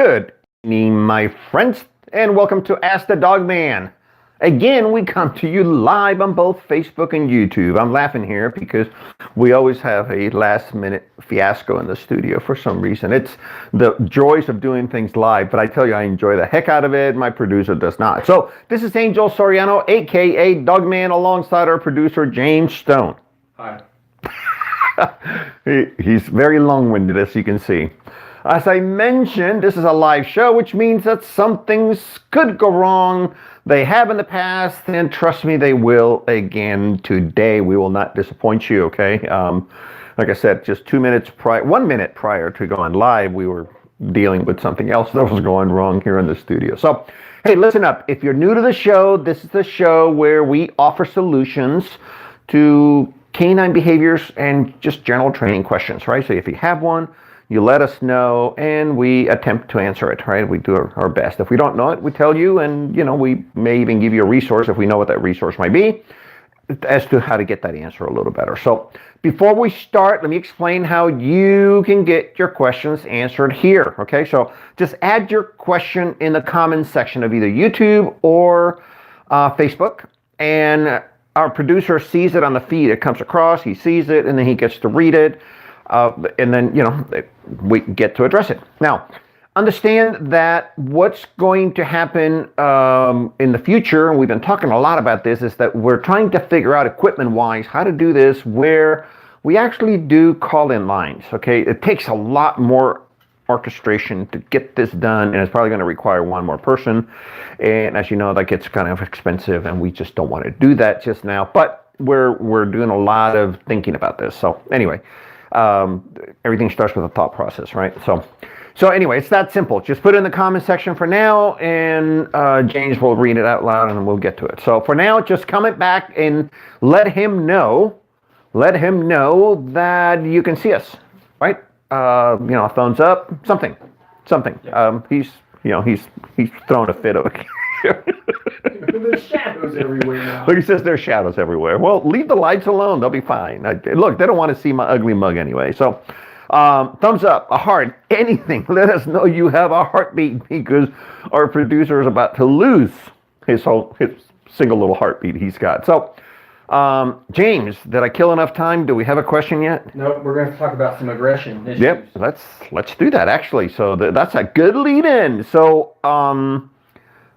Good evening, my friends, and welcome to Ask the Dogman. Again, we come to you live on both Facebook and YouTube. I'm laughing here because we always have a last-minute fiasco in the studio for some reason. It's the joys of doing things live, but I tell you, I enjoy the heck out of it. My producer does not. So this is Angel Soriano, a.k.a. Dogman, alongside our producer, James Stone. Hi. He's very long-winded, as you can see. As I mentioned, this is a live show, which means that some things could go wrong. They have in the past, and trust me, they will again today. We will not disappoint you, okay? Like I said, just 1 minute prior to going live, we were dealing with something else that was going wrong here in the studio. So, hey, listen up. If you're new to the show, this is the show where we offer solutions to canine behaviors and just general training questions, right? So if you have one, you let us know, and we attempt to answer it, right? We do our best. If we don't know it, we tell you, and, we may even give you a resource if we know what that resource might be as to how to get that answer a little better. So before we start, let me explain how you can get your questions answered here, okay? So just add your question in the comments section of either YouTube or Facebook, and our producer sees it on the feed. It comes across, he sees it, and then he gets to read it. And then, we get to address it. Now, understand that what's going to happen in the future, and we've been talking a lot about this, is that we're trying to figure out equipment-wise how to do this where we actually do call-in lines, okay? It takes a lot more orchestration to get this done, and it's probably going to require one more person. And as you know, that gets kind of expensive, and we just don't want to do that just now. But we're doing a lot of thinking about this. So anyway, everything starts with a thought process, right? So anyway, it's that simple. Just put it in the comment section for now, and James will read it out loud, and we'll get to it. So for now, just comment back and let him know that you can see us, right? A thumbs up, something. Yeah. He's throwing a fit over here. There's shadows everywhere now. Look, he says there's shadows everywhere. Well, leave the lights alone. They'll be fine. Look, they don't want to see my ugly mug anyway. So, thumbs up, a heart, anything. Let us know you have a heartbeat, because our producer is about to lose his single little heartbeat he's got. So, James, did I kill enough time? Do we have a question yet? No, we're going to talk about some aggression issues. Yep, let's do that, actually. So that's a good lead-in. So,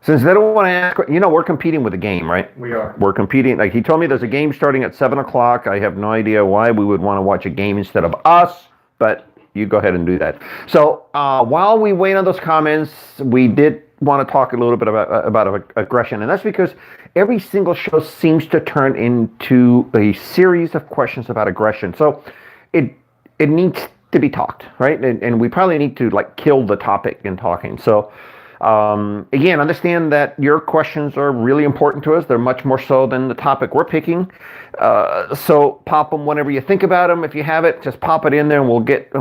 since they don't want to ask, we're competing with a game, right? We are. We're competing. Like he told me there's a game starting at 7 o'clock. I have no idea why we would want to watch a game instead of us, but you go ahead and do that. So while we wait on those comments, we did want to talk a little bit about aggression, and that's because every single show seems to turn into a series of questions about aggression. So it needs to be talked, right? And we probably need to kill the topic in talking. So again, understand that your questions are really important to us. They're much more so than the topic we're picking. So pop them whenever you think about them. If you have it, just pop it in there, and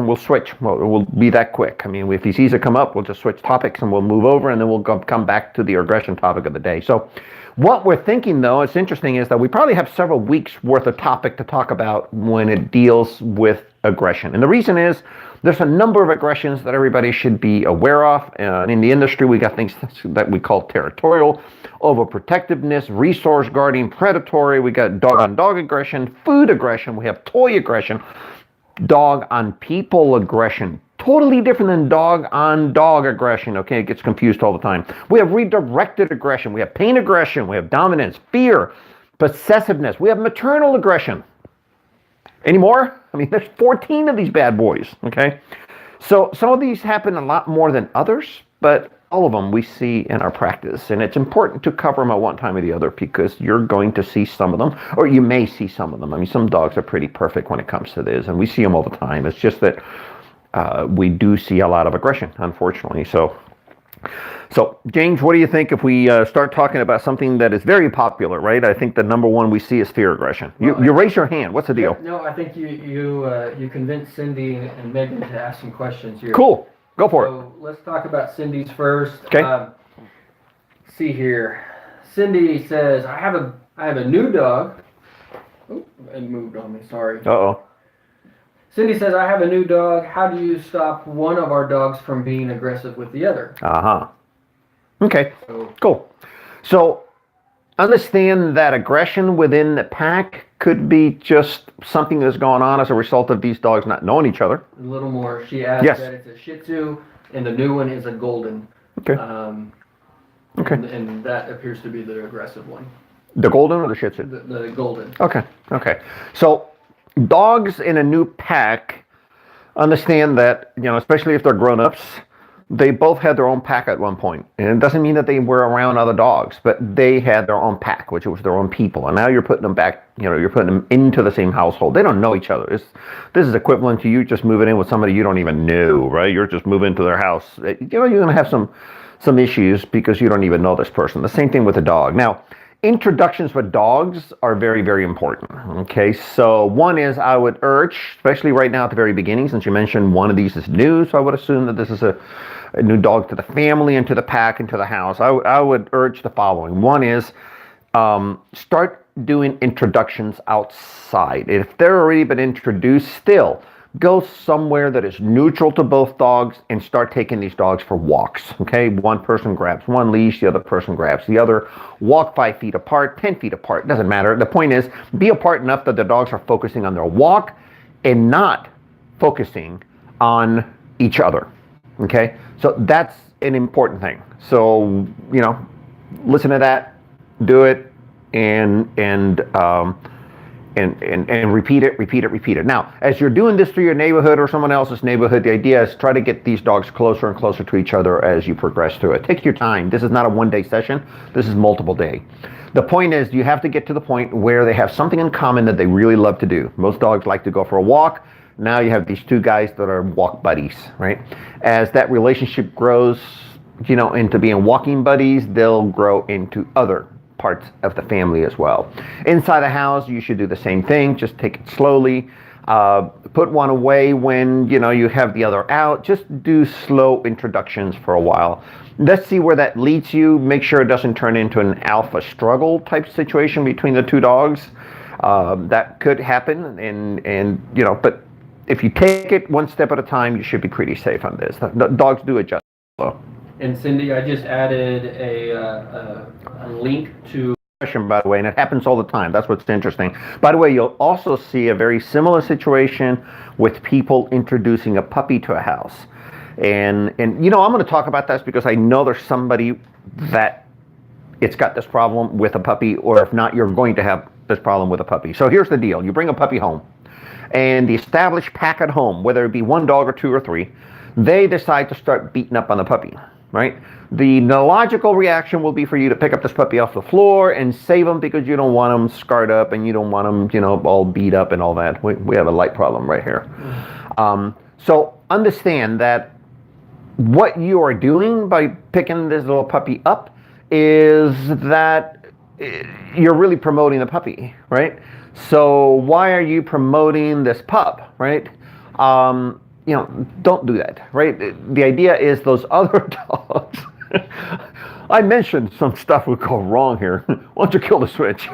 we'll switch. We'll be that quick. I mean, if he sees it come up, we'll just switch topics, and we'll move over, and then we'll come back to the aggression topic of the day. So what we're thinking, though, it's interesting, is that we probably have several weeks worth of topic to talk about when it deals with aggression. And the reason is there's a number of aggressions that everybody should be aware of. In the industry, we got things that we call territorial, overprotectiveness, resource guarding, predatory. We got dog-on-dog aggression, food aggression. We have toy aggression, dog-on-people aggression. Totally different than dog-on-dog aggression, okay? It gets confused all the time. We have redirected aggression. We have pain aggression. We have dominance, fear, possessiveness. We have maternal aggression. Any more? I mean, there's 14 of these bad boys, okay? So some of these happen a lot more than others, but all of them we see in our practice. And it's important to cover them at one time or the other, because you're going to see some of them, or you may see some of them. I mean, some dogs are pretty perfect when it comes to this, and we see them all the time. It's just that we do see a lot of aggression, unfortunately. So, James, what do you think if we start talking about something that is very popular, right? I think the number one we see is fear aggression. You raise your hand. What's the deal? No, I think you convinced Cindy and Megan to ask some questions here. Cool. Go for it. So let's talk about Cindy's first. Okay. See here. Cindy says, I have a new dog. Oh, it moved on me. Sorry. Uh-oh. Cindy says, I have a new dog. How do you stop one of our dogs from being aggressive with the other? Okay, So, cool. So understand that aggression within the pack could be just something that's going on as a result of these dogs not knowing each other. a little more. She adds Yes. that it's a Shih Tzu, and the new one is a Golden. Okay. Okay. And that appears to be the aggressive one. The Golden or the Shih Tzu? The Golden. Okay. Okay. So dogs in a new pack understand that, especially if they're grown-ups, they both had their own pack at one point. And it doesn't mean that they were around other dogs, but they had their own pack, which was their own people. And now you're putting them back, you're putting them into the same household. They don't know each other. This is equivalent to you just moving in with somebody you don't even know, right? You're just moving into their house. You're going to have some issues because you don't even know this person. The same thing with a dog. Now, introductions with dogs are very, very important. Okay, so one is I would urge, especially right now at the very beginning, since you mentioned one of these is new, so I would assume that this is a new dog to the family and to the pack and to the house. I would urge the following. One is start doing introductions outside. If they're already been introduced, still go somewhere that is neutral to both dogs and start taking these dogs for walks. Okay, one person grabs one leash, the other person grabs the other. Walk 5 feet apart, 10 feet apart, doesn't matter. The point is, be apart enough that the dogs are focusing on their walk and not focusing on each other. Okay, so that's an important thing. So, listen to that, do it, and repeat it. Now, as you're doing this through your neighborhood or someone else's neighborhood, the idea is try to get these dogs closer and closer to each other as you progress through it. Take your time. This is not a one-day session. This is multiple day. The point is you have to get to the point where they have something in common that they really love to do. Most dogs like to go for a walk. Now you have these two guys that are walk buddies, right? As that relationship grows, into being walking buddies, they'll grow into other parts of the family as well. Inside the house, you should do the same thing. Just take it slowly. Put one away when you have the other out. Just do slow introductions for a while. Let's see where that leads you. Make sure it doesn't turn into an alpha struggle type situation between the two dogs. That could happen, and but if you take it one step at a time, you should be pretty safe on this. The dogs do adjust. And Cindy, I just added a link to Question, by the way, and it happens all the time. That's what's interesting. By the way, you'll also see a very similar situation with people introducing a puppy to a house. And I'm going to talk about this because I know there's somebody that it's got this problem with a puppy, or if not, you're going to have this problem with a puppy. So here's the deal. You bring a puppy home, and the established pack at home, whether it be one dog or two or three, they decide to start beating up on the puppy, right? The logical reaction will be for you to pick up this puppy off the floor and save him because you don't want him scarred up and you don't want him, all beat up and all that. We have a light problem right here. So understand that what you are doing by picking this little puppy up is that you're really promoting the puppy, right? So why are you promoting this pup, right? Don't do that, right? The idea is those other dogs. I mentioned some stuff would go wrong here. Why don't you kill the switch?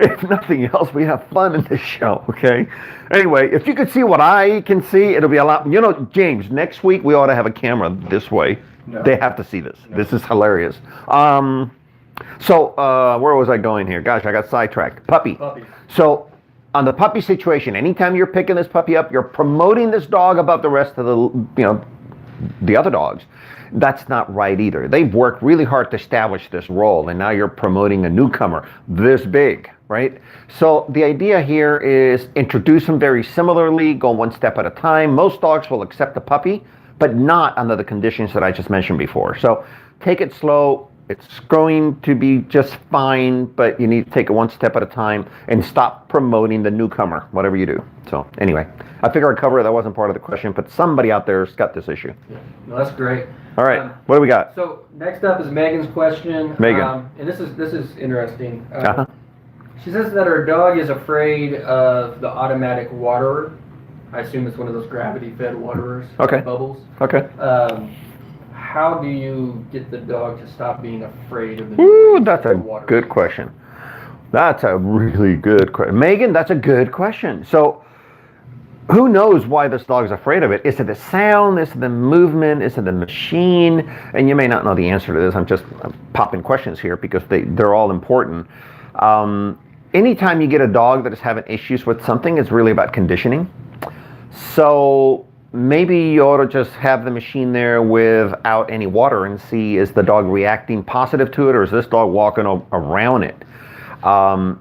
If nothing else, we have fun in this show, okay? Anyway, if you could see what I can see, it'll be a lot. James, next week we ought to have a camera this way. No. They have to see this. No. This is hilarious. So where was I going here? Gosh, I got sidetracked. Puppy. So on the puppy situation, anytime you're picking this puppy up, you're promoting this dog above the rest of the other dogs. That's not right either. They've worked really hard to establish this role, and now you're promoting a newcomer this big, right? So the idea here is introduce them very similarly, go one step at a time. Most dogs will accept the puppy, but not under the conditions that I just mentioned before. So take it slow. It's going to be just fine, but you need to take it one step at a time and stop promoting the newcomer, whatever you do. So anyway, I figure I'd cover it. That wasn't part of the question, but somebody out there's got this issue. Yeah. No, that's great. All right, what do we got? So next up is Megan's question. Megan. And this is interesting. She says that her dog is afraid of the automatic waterer. I assume it's one of those gravity-fed waterers. Okay. Bubbles. Okay. How do you get the dog to stop being afraid of the Ooh, that's a good question. That's a really good question. Megan, that's a good question. So, who knows why this dog is afraid of it? Is it the sound? Is it the movement? Is it the machine? And you may not know the answer to this. I'm popping questions here because they're all important. Anytime you get a dog that is having issues with something, it's really about conditioning. So maybe you ought to just have the machine there without any water and see, is the dog reacting positive to it, or is this dog walking around it?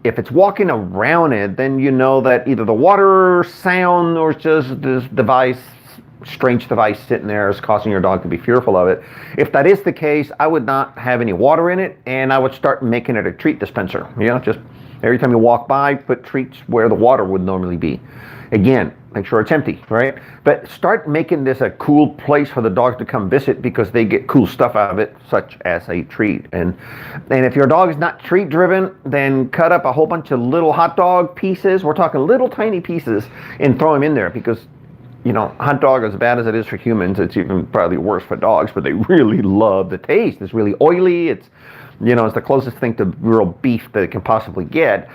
If it's walking around it, then you know that either the water sound or it's just this device, strange device sitting there is causing your dog to be fearful of it. If that is the case, I would not have any water in it, and I would start making it a treat dispenser. Just every time you walk by, put treats where the water would normally be. Again, make sure it's empty, right? But start making this a cool place for the dog to come visit because they get cool stuff out of it, such as a treat. And if your dog is not treat driven, then cut up a whole bunch of little hot dog pieces. We're talking little tiny pieces, and throw them in there because, hot dog, as bad as it is for humans, it's even probably worse for dogs, but they really love the taste. It's really oily. It's the closest thing to real beef that it can possibly get.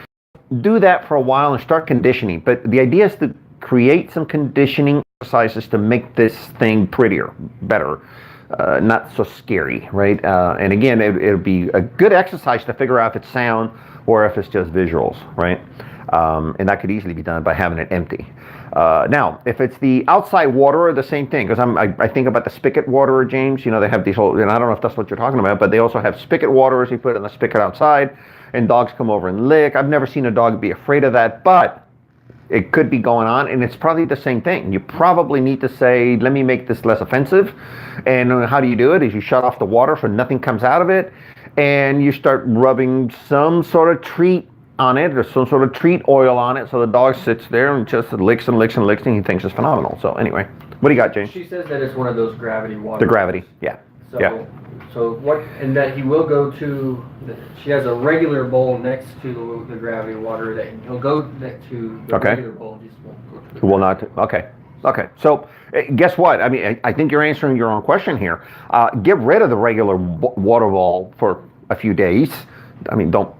Do that for a while and start conditioning. But the idea is to create some conditioning exercises to make this thing prettier, better, not so scary, right? And again, it'll be a good exercise to figure out if it's sound or if it's just visuals, right? And that could easily be done by having it empty. Now, if it's the outside waterer, the same thing, because I think about the spigot waterer, James. They have these whole, and I don't know if that's what you're talking about, but they also have spigot waterers. You put it in the spigot outside, and dogs come over and lick. I've never seen a dog be afraid of that, but it could be going on, and it's probably the same thing. You probably need to say, let me make this less offensive. And how do you do it? Is you shut off the water so nothing comes out of it, and you start rubbing some sort of treat on it or some sort of treat oil on it, so the dog sits there and just licks and licks and licks, and he thinks it's phenomenal. So anyway, what do you got, James? She says that it's one of those gravity waters. The gravity, yeah. So, yeah. So what? And that he will go to. She has a regular bowl next to the gravity water that he'll go to the regular bowl. Just won't go to the will not. Okay. Okay. So guess what? I mean, I think you're answering your own question here. Get rid of the regular water bowl for a few days. I mean, don't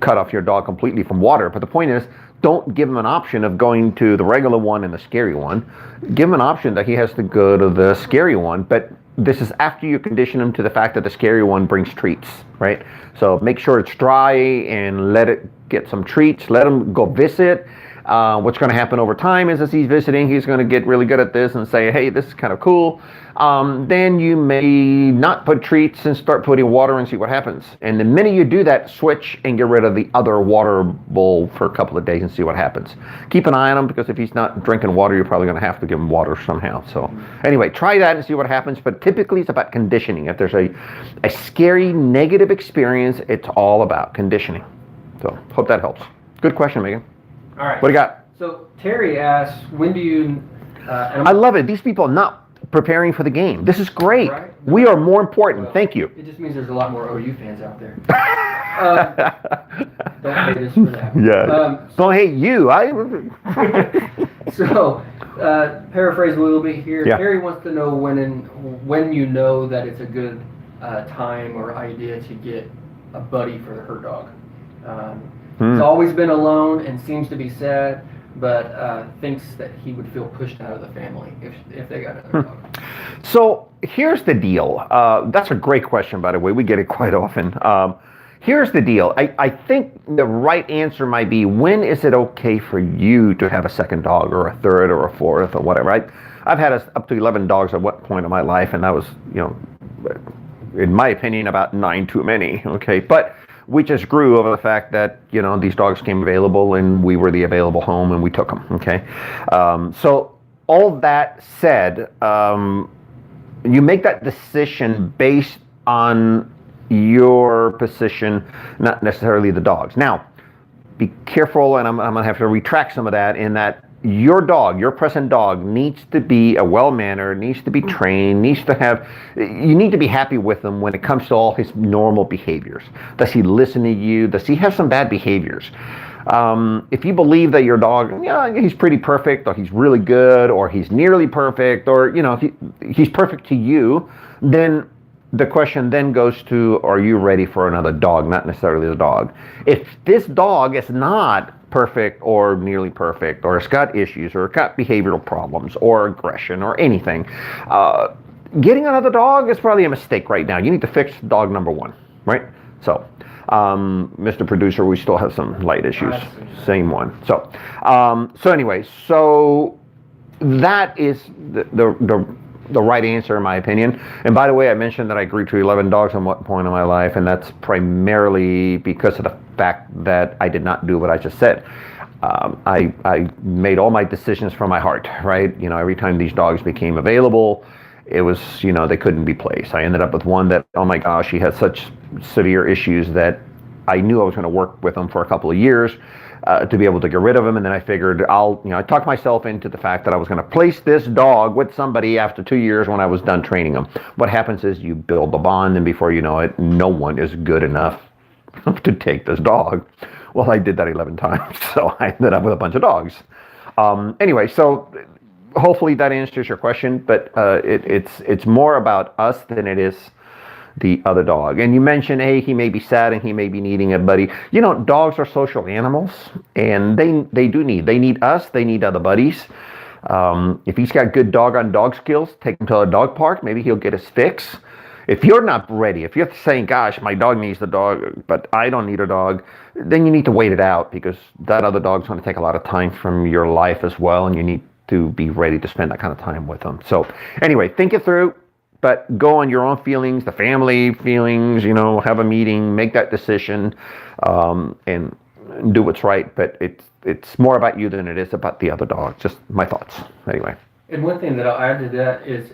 cut off your dog completely from water. But the point is, don't give him an option of going to the regular one and the scary one. Give him an option that he has to go to the scary one, but this is after you condition him to the fact that the scary one brings treats, right? So make sure it's dry and let it get some treats. Let him go visit. What's going to happen over time is as he's visiting, he's going to get really good at this and say, hey, this is kind of cool. Then you may not put treats and start putting water and see what happens. And the minute you do that, switch and get rid of the other water bowl for a couple of days and see what happens. Keep an eye on him, because if he's not drinking water, you're probably going to have to give him water somehow. So anyway, try that and see what happens. But typically it's about conditioning. If there's a scary negative experience, it's all about conditioning. So hope that helps. Good question, Megan. All right. What do you got? So Terry asks, when do you... I love it. These people are not preparing for the game. This is great. Right? We are more important. Well, thank you. It just means there's a lot more OU fans out there. Don't hate us for that. Yeah. Don't hate you. So, paraphrase a little bit here. Yeah. Terry wants to know when you know that it's a good time or idea to get a buddy for her dog. He's always been alone and seems to be sad, but thinks that he would feel pushed out of the family if they got another dog. So here's the deal. That's a great question, by the way. We get it quite often. Here's the deal. I think the right answer might be, when is it okay for you to have a second dog or a third or a fourth or whatever? I've had up to 11 dogs at one point in my life, and that was, in my opinion, about 9 too many. Okay, but we just grew over the fact that, these dogs came available and we were the available home and we took them, okay? So all that said, you make that decision based on your position, not necessarily the dog's. Now, be careful, and I'm going to have to retract some of that, in that your dog, your present dog, needs to be well-mannered, needs to be trained, you need to be happy with him when it comes to all his normal behaviors. Does he listen to you? Does he have some bad behaviors? If you believe that your dog, he's pretty perfect, or he's really good, or he's nearly perfect, or, he's perfect to you, then the question then goes to, are you ready for another dog? Not necessarily the dog. If this dog is not perfect or nearly perfect, or it's got issues, or it's got behavioral problems, or aggression, or anything, getting another dog is probably a mistake right now. You need to fix dog number one, right? So, Mr. Producer, we still have some light issues. Same one. So, anyway, so that is the right answer in my opinion. And by the way, I mentioned that I grew to 11 dogs at one point in my life, and that's primarily because of the fact that I did not do what I just said. I made all my decisions from my heart, right? You know, every time these dogs became available, it was, you know, they couldn't be placed. I ended up with one that, oh my gosh, he had such severe issues that I knew I was going to work with him for a couple of years to be able to get rid of him. And then I figured I talked myself into the fact that I was going to place this dog with somebody after 2 years when I was done training him. What happens is you build the bond, and before you know it, no one is good enough to take this dog. Well, I did that 11 times, so I ended up with a bunch of dogs. Anyway, so hopefully that answers your question, but it's more about us than it is the other dog. And you mentioned, hey, he may be sad and he may be needing a buddy. You know, dogs are social animals, and they need us, they need other buddies. If he's got good dog-on-dog skills, take him to a dog park, maybe he'll get his fix. If you're not ready, if you're saying, gosh, my dog needs the dog, but I don't need a dog, then you need to wait it out, because that other dog's going to take a lot of time from your life as well, and you need to be ready to spend that kind of time with them. So anyway, think it through, but go on your own feelings, the family feelings, you know, have a meeting, make that decision, and do what's right. But it's more about you than it is about the other dog. Just my thoughts. Anyway. And one thing that I'll add to that is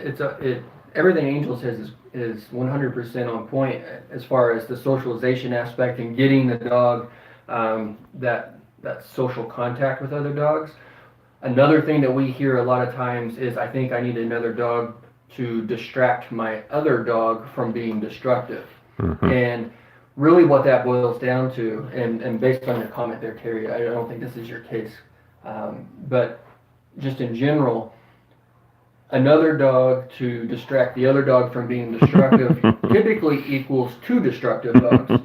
everything Angel says is 100% on point as far as the socialization aspect and getting the dog that social contact with other dogs. Another thing that we hear a lot of times is, I think I need another dog to distract my other dog from being destructive. Mm-hmm. And really what that boils down to, and based on your comment there, Terry, I don't think this is your case, but just in general, another dog to distract the other dog from being destructive typically equals two destructive dogs.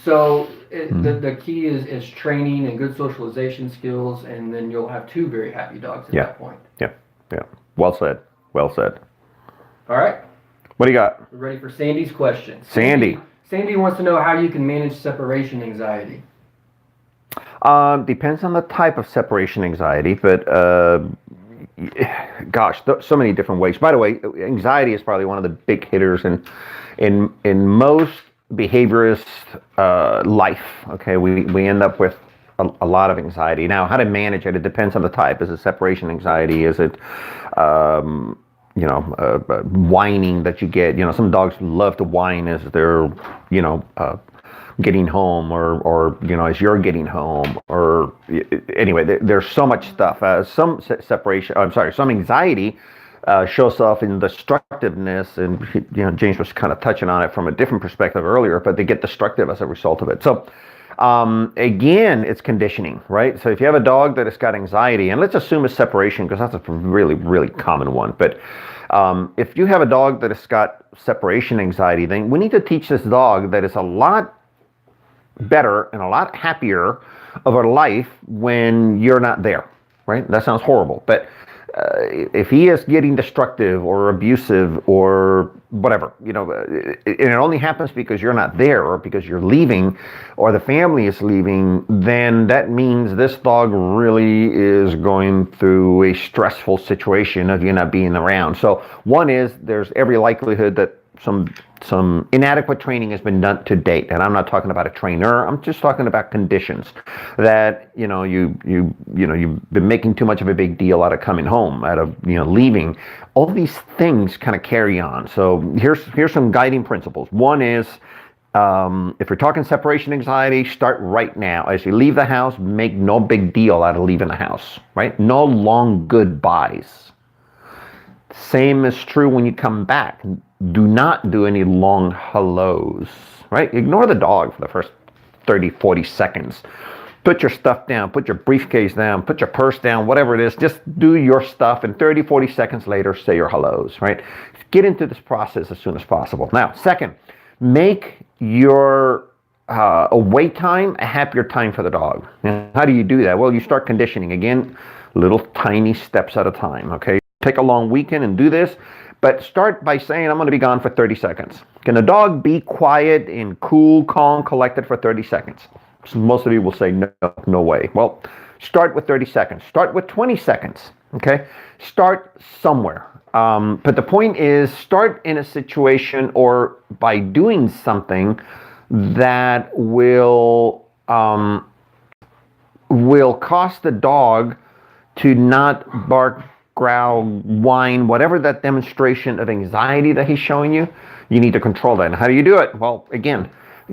So the key is training and good socialization skills, and then you'll have two very happy dogs at that point. Yeah. Well said. All right. What do you got? We're ready for Sandy's question. Sandy wants to know how you can manage separation anxiety. Depends on the type of separation anxiety, but gosh, so many different ways. By the way, anxiety is probably one of the big hitters in most behaviorist life. Okay, we end up with a lot of anxiety. Now, how to manage it depends on the type. Is it separation anxiety? Is it whining that you get? You know, some dogs love to whine as they're getting home, or as you're getting home, or anyway, there's so much stuff. Some anxiety shows up in destructiveness, and James was kind of touching on it from a different perspective earlier, but they get destructive as a result of it. So again, it's conditioning, right? So if you have a dog that has got anxiety, and let's assume it's separation, because that's a really, really common one, but if you have a dog that has got separation anxiety, then we need to teach this dog that it's a lot better and a lot happier of a life when you're not there, right? That sounds horrible, but if he is getting destructive or abusive or whatever, and it only happens because you're not there, or because you're leaving, or the family is leaving, then that means this dog really is going through a stressful situation of you not being around. So one is, there's every likelihood that some inadequate training has been done to date, and I'm not talking about a trainer. I'm just talking about conditions that you've been making too much of a big deal out of coming home, out of leaving. All of these things kind of carry on. So here's some guiding principles. One is, if you're talking separation anxiety, start right now. As you leave the house, make no big deal out of leaving the house, right? No long goodbyes. Same is true when you come back. Do not do any long hellos, right? Ignore the dog for the first 30, 40 seconds. Put your stuff down, put your briefcase down, put your purse down, whatever it is. Just do your stuff, and 30, 40 seconds later, say your hellos, right? get into this process as soon as possible. Now, second, make your away time a happier time for the dog. And how do you do that? Well, you start conditioning. Again, little tiny steps at a time, okay? Take a long weekend and do this, but start by saying, I'm going to be gone for 30 seconds. Can a dog be quiet and cool, calm, collected for 30 seconds? So most of you will say, no, no way. Well, start with 30 seconds. Start with 20 seconds, okay? Start somewhere. But the point is, start in a situation or by doing something that will cause the dog to not bark, growl, whine, whatever that demonstration of anxiety that he's showing you. You need to control that. And how do you do it? Well, again,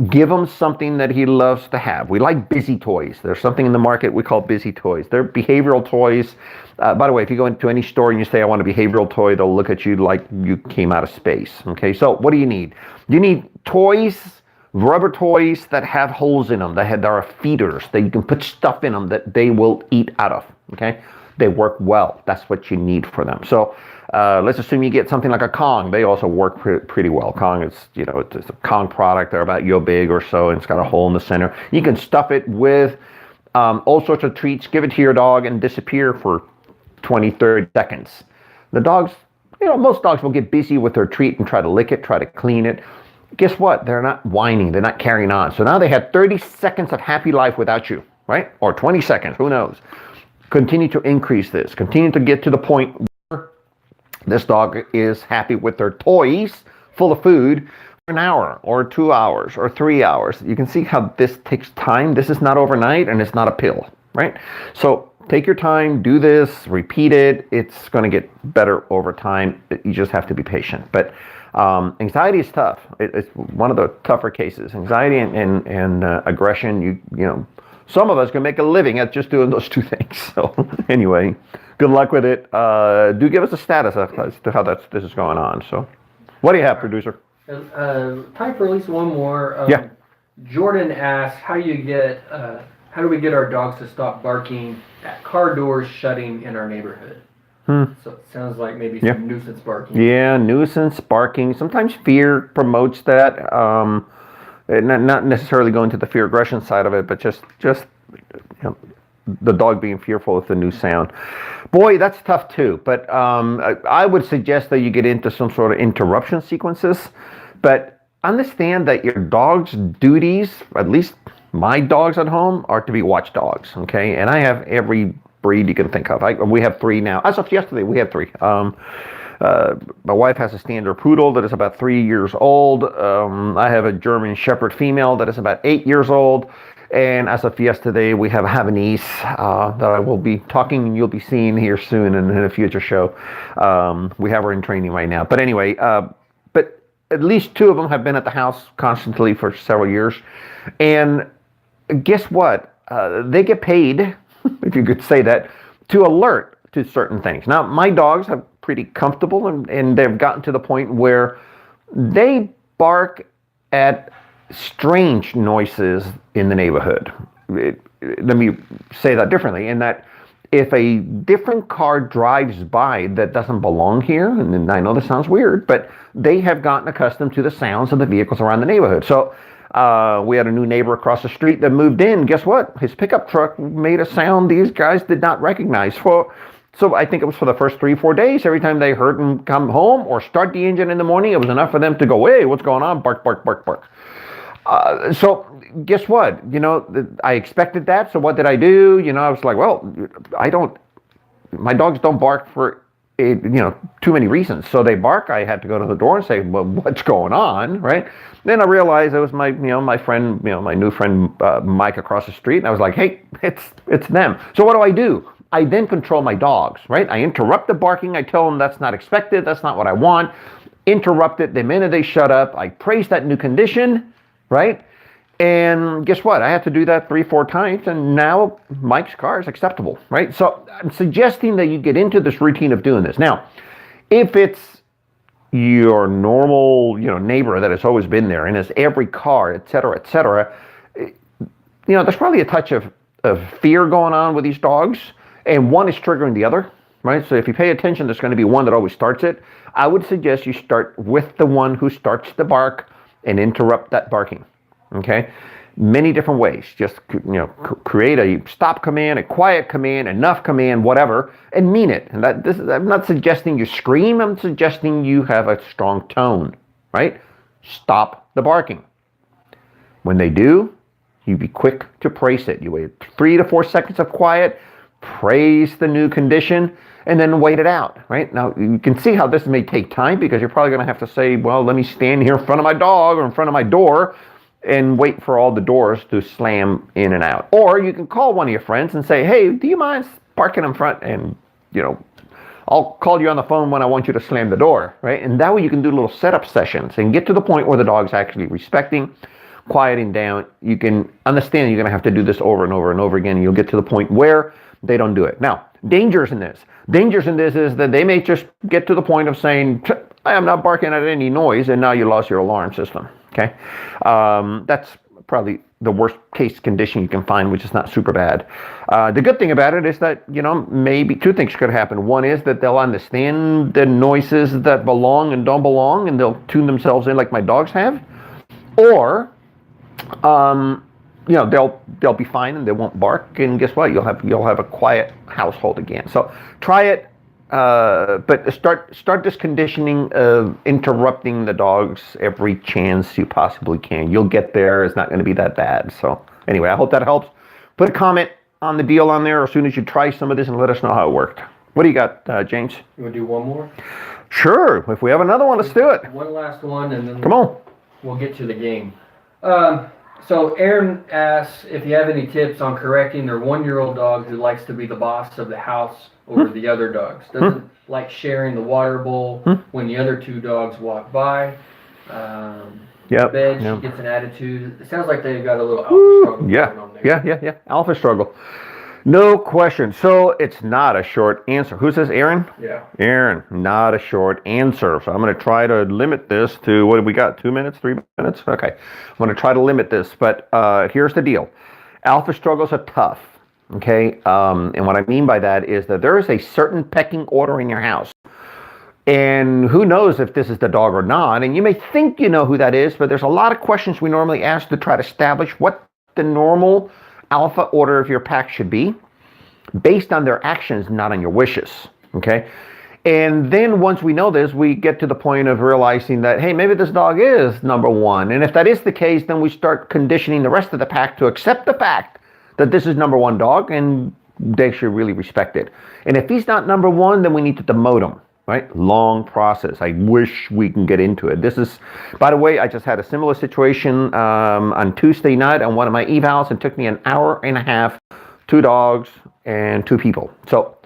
give him something that he loves to have. We like busy toys. There's something in the market we call busy toys. They're behavioral toys. By the way, if you go into any store and you say, I want a behavioral toy, they'll look at you like you came out of space. Okay, so what do you need? You need toys, rubber toys that have holes in them, that are feeders, that you can put stuff in them that they will eat out of. Okay, they work well. That's what you need for them. So let's assume you get something like a Kong. They also work pretty well. Kong is, it's a Kong product. They're about yo big or so, and it's got a hole in the center. You can stuff it with all sorts of treats, give it to your dog, and disappear for 20, 30 seconds. The dogs, most dogs will get busy with their treat and try to lick it, try to clean it. Guess what? They're not whining. They're not carrying on. So now they had 30 seconds of happy life without you, right? Or 20 seconds, who knows? Continue to increase this. Continue to get to the point where this dog is happy with their toys full of food for an hour or 2 hours or 3 hours. You can see how this takes time. This is not overnight, and it's not a pill, right? So take your time, do this, repeat it. It's going to get better over time. You just have to be patient. But anxiety is tough. It's one of the tougher cases. Anxiety and aggression, you some of us can make a living at just doing those two things. So anyway, good luck with it. Do give us a status as to how this is going on. So what do you have, producer? Time for at least one more. Yeah. Jordan asks, how do we get our dogs to stop barking at car doors shutting in our neighborhood? So it sounds like maybe some nuisance barking. Yeah, nuisance barking. Sometimes fear promotes that. Not necessarily going to the fear aggression side of it, but just the dog being fearful of the new sound. Boy, that's tough too. But I would suggest that you get into some sort of interruption sequences. But understand that your dog's duties, at least my dogs at home, are to be watchdogs. Okay, and I have every breed you can think of. We have 3 now. As of yesterday, we had 3. My wife has a standard poodle that is about 3 years old. I have a German Shepherd female that is about 8 years old. And as of yesterday, we have a Havanese that I will be talking and you'll be seeing here soon in a future show. We have her in training right now. But anyway, but at least 2 of them have been at the house constantly for several years. And guess what? They get paid, if you could say that, to alert to certain things. Now, my dogs have pretty comfortable and they've gotten to the point where they bark at strange noises in the neighborhood. Let me say that differently, in that if a different car drives by that doesn't belong here, and I know this sounds weird, but they have gotten accustomed to the sounds of the vehicles around the neighborhood. So we had a new neighbor across the street that moved in. Guess what? His pickup truck made a sound these guys did not recognize. So I think it was for the first 3-4 days. Every time they heard him come home or start the engine in the morning, it was enough for them to go, hey, what's going on? Bark, bark, bark, bark. So guess what? I expected that. So what did I do? I was like, well, my dogs don't bark for, too many reasons. So they bark. I had to go to the door and say, well, what's going on? Right. Then I realized it was my friend, my new friend, Mike across the street. And I was like, hey, it's them. So what do? I then control my dogs, right? I interrupt the barking. I tell them that's not expected. That's not what I want. Interrupt it. The minute they shut up, I praise that new condition, right? And guess what? I have to do that 3-4 times, and now Mike's car is acceptable, right? So I'm suggesting that you get into this routine of doing this. Now, if it's your normal, neighbor that has always been there and has every car, et cetera, there's probably a touch of fear going on with these dogs, and one is triggering the other. right? So if you pay attention, there's going to be one that always starts it. I would suggest you start with the one who starts the bark and interrupt that barking, okay? Many different ways. Just, create a stop command, a quiet command, enough command, whatever, and mean it. And I'm not suggesting you scream. I'm suggesting you have a strong tone, right? Stop the barking. When they do, you be quick to praise it. You wait 3 to 4 seconds of quiet, praise the new condition, and then wait it out, right? Now, you can see how this may take time because you're probably going to have to say, well, let me stand here in front of my dog or in front of my door and wait for all the doors to slam in and out. Or you can call one of your friends and say, hey, do you mind parking in front? And, I'll call you on the phone when I want you to slam the door, right? And that way you can do little setup sessions and get to the point where the dog's actually respecting, quieting down. You can understand you're going to have to do this over and over and over again. And you'll get to the point where they don't do it. Now, dangers in this is that they may just get to the point of saying, I am not barking at any noise, and now you lost your alarm system, okay? That's probably the worst case condition you can find, which is not super bad. The good thing about it is that, maybe two things could happen. One is that they'll understand the noises that belong and don't belong, and they'll tune themselves in like my dogs have. Or, they'll be fine and they won't bark, and guess what? You'll have a quiet household again. So try it, but start this conditioning of interrupting the dogs every chance you possibly can. You'll get there. It's not going to be that bad. So anyway, I hope that helps. Put a comment on the deal on there as soon as you try some of this and let us know how it worked. What do you got, James? You want to do one more? Sure. If we have another one, let's do it. One last one, and then come on. We'll get to the game. So Aaron asks if you have any tips on correcting their 1-year-old dog who likes to be the boss of the house over the other dogs. Doesn't like sharing the water bowl when the other 2 dogs walk by. Bed, she gets an attitude. It sounds like they've got a little alpha struggle going on there. Yeah. Alpha struggle. No question. So it's not a short answer. Who says Aaron? Yeah. Aaron, not a short answer. So I'm going to try to limit this to, what have we got, 2 minutes, 3 minutes? Okay. I'm going to try to limit this, but here's the deal. Alpha struggles are tough, okay? And what I mean by that is that there is a certain pecking order in your house. And who knows if this is the dog or not. And you may think you know who that is, but there's a lot of questions we normally ask to try to establish what the normal alpha order of your pack should be based on their actions, not on your wishes, okay? And then once we know this, we get to the point of realizing that, hey, maybe this dog is number 1. And if that is the case, then we start conditioning the rest of the pack to accept the fact that this is number 1 dog, and they should really respect it. And if he's not number 1, then we need to demote him, right? Long process. I wish we can get into it. This is, by the way, I just had a similar situation on Tuesday night on one of my evals. It took me an hour and a half, 2 dogs and 2 people. So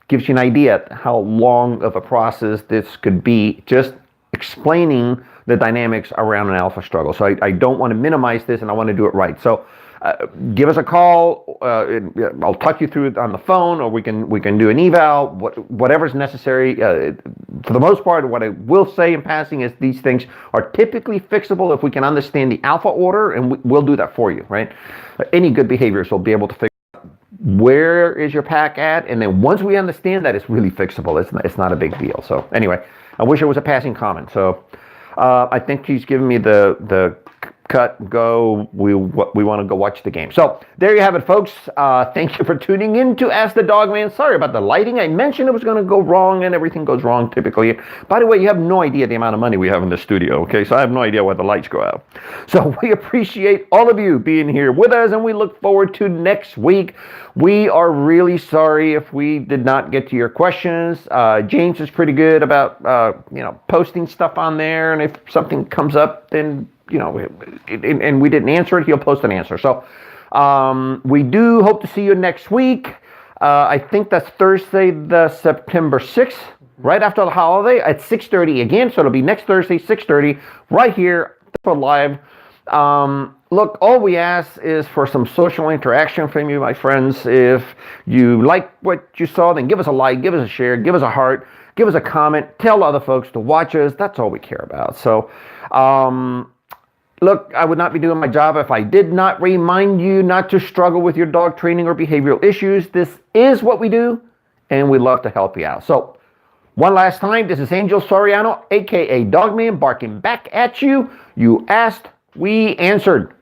gives you an idea how long of a process this could be, just explaining the dynamics around an alpha struggle. So I don't want to minimize this, and I want to do it right. So give us a call. I'll talk you through it on the phone, or we can do an eval, whatever's necessary. For the most part, what I will say in passing is these things are typically fixable if we can understand the alpha order, and we'll do that for you, right? Any good behaviors will be able to fix where is your pack at, and then once we understand that, it's really fixable. It's not a big deal. So anyway, I wish it was a passing comment. So I think he's giving me the cut, go, we want to go watch the game. So there you have it, folks. Thank you for tuning in to Ask the Dogman. Sorry about the lighting. I mentioned it was going to go wrong, and everything goes wrong typically. By the way, you have no idea the amount of money we have in the studio, okay? So I have no idea why the lights go out. So we appreciate all of you being here with us, and we look forward to next week. We are really sorry if we did not get to your questions. James is pretty good about posting stuff on there, and if something comes up, then and we didn't answer it, he'll post an answer. So we do hope to see you next week. I think that's Thursday, the September 6th, right after the holiday at 6:30 again. So it'll be next Thursday, 6:30, right here for live. Look, all we ask is for some social interaction from you, my friends. If you like what you saw, then give us a like, give us a share, give us a heart, give us a comment, tell other folks to watch us. That's all we care about. So, look, I would not be doing my job if I did not remind you not to struggle with your dog training or behavioral issues. This is what we do, and we'd love to help you out. So one last time, this is Angel Soriano, aka DogMan, barking back at you. You asked, we answered.